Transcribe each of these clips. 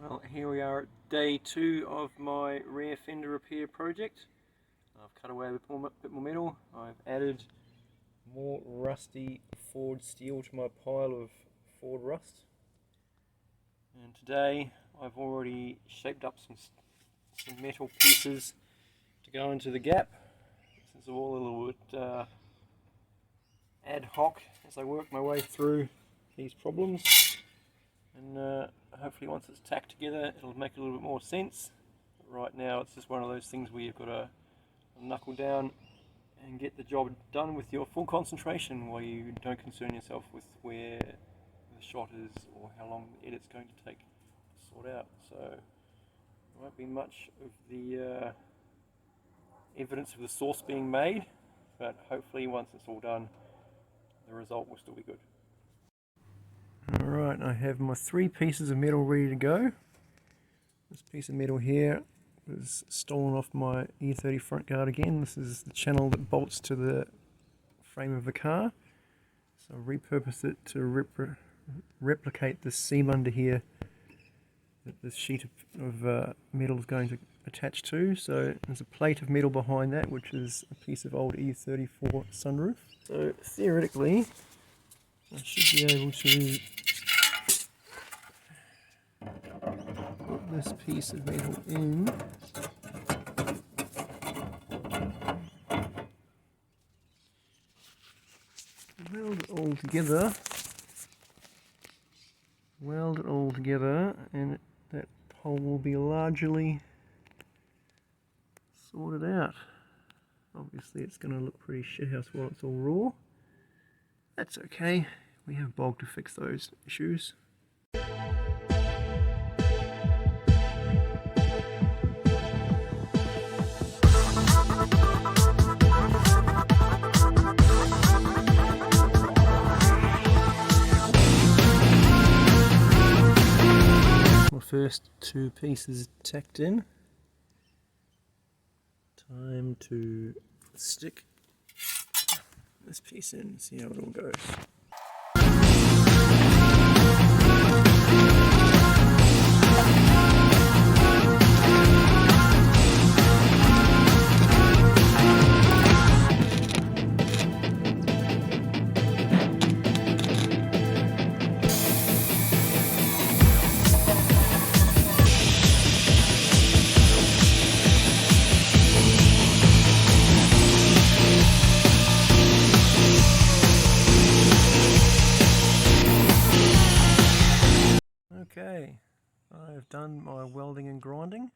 Well, here we are at day 2 of my rear fender repair project. I've cut away a bit more metal. I've added more rusty Ford steel to my pile of Ford rust. And today I've already shaped up some metal pieces to go into the gap. This is all a little bit ad hoc as I work my way through these problems. And hopefully once it's tacked together it'll make a little bit more sense. But right now it's just one of those things where you've got to knuckle down and get the job done with your full concentration, while you don't concern yourself with where the shot is or how long the edit's going to take to sort out. So there won't be much of the evidence of the source being made, but hopefully once it's all done the result will still be good. Alright, I have my 3 pieces of metal ready to go. This piece of metal here was stolen off my E30 front guard again. This is the channel that bolts to the frame of the car. So I repurposed it to replicate the seam under here that this sheet of metal is going to attach to. So there's a plate of metal behind that, which is a piece of old E34 sunroof. So theoretically I should be able to put this piece of metal in, weld it all together, and that hole will be largely sorted out. Obviously it's going to look pretty shithouse while it's all raw. That's okay, we have Bog to fix those issues. My first 2 pieces tacked in. Time to stick this piece in, see how it all goes. Okay, I've done my welding and grinding.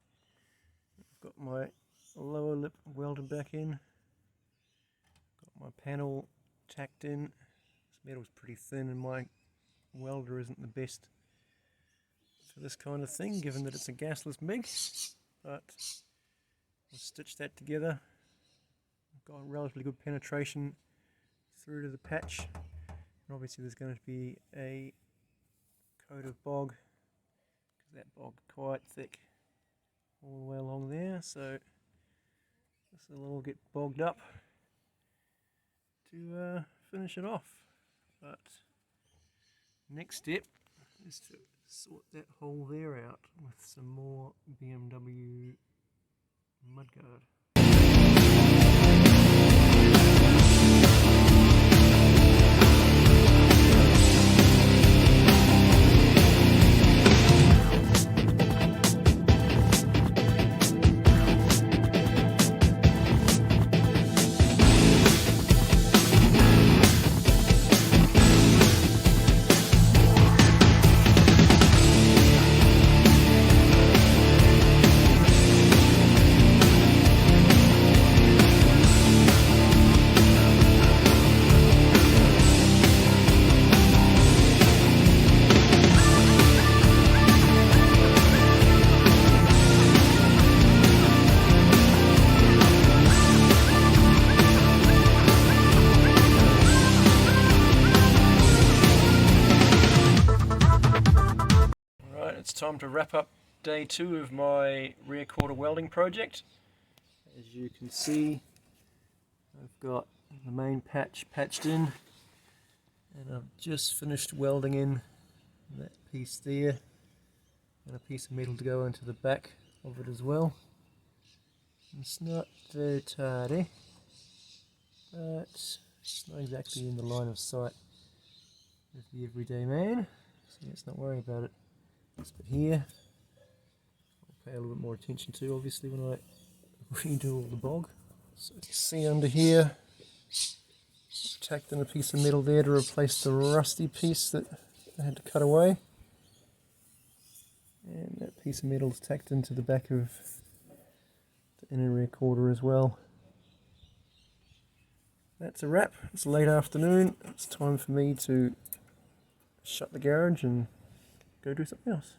I've got my lower lip welded back in. Got my panel tacked in. This metal's pretty thin and my welder isn't the best for this kind of thing, given that it's a gasless MIG. But I'll stitch that together. I've got relatively good penetration through to the patch. And obviously there's going to be a coat of bog, because that bog is quite thick all the way along there, so this will all get bogged up to finish it off. But next step is to sort that hole there out with some more BMW mudguard. It's time to wrap up day 2 of my rear quarter welding project. As you can see, I've got the main patch patched in, and I've just finished welding in that piece there and a piece of metal to go into the back of it as well. It's not very tidy, but it's not exactly in the line of sight of the everyday man, so let's not worry about it. This bit here, I'll pay a little bit more attention to obviously when I redo all the bog. So you can see under here, I've tacked in a piece of metal there to replace the rusty piece that I had to cut away. And that piece of metal is tacked into the back of the inner rear quarter as well. That's a wrap. It's late afternoon. It's time for me to shut the garage and go do something else.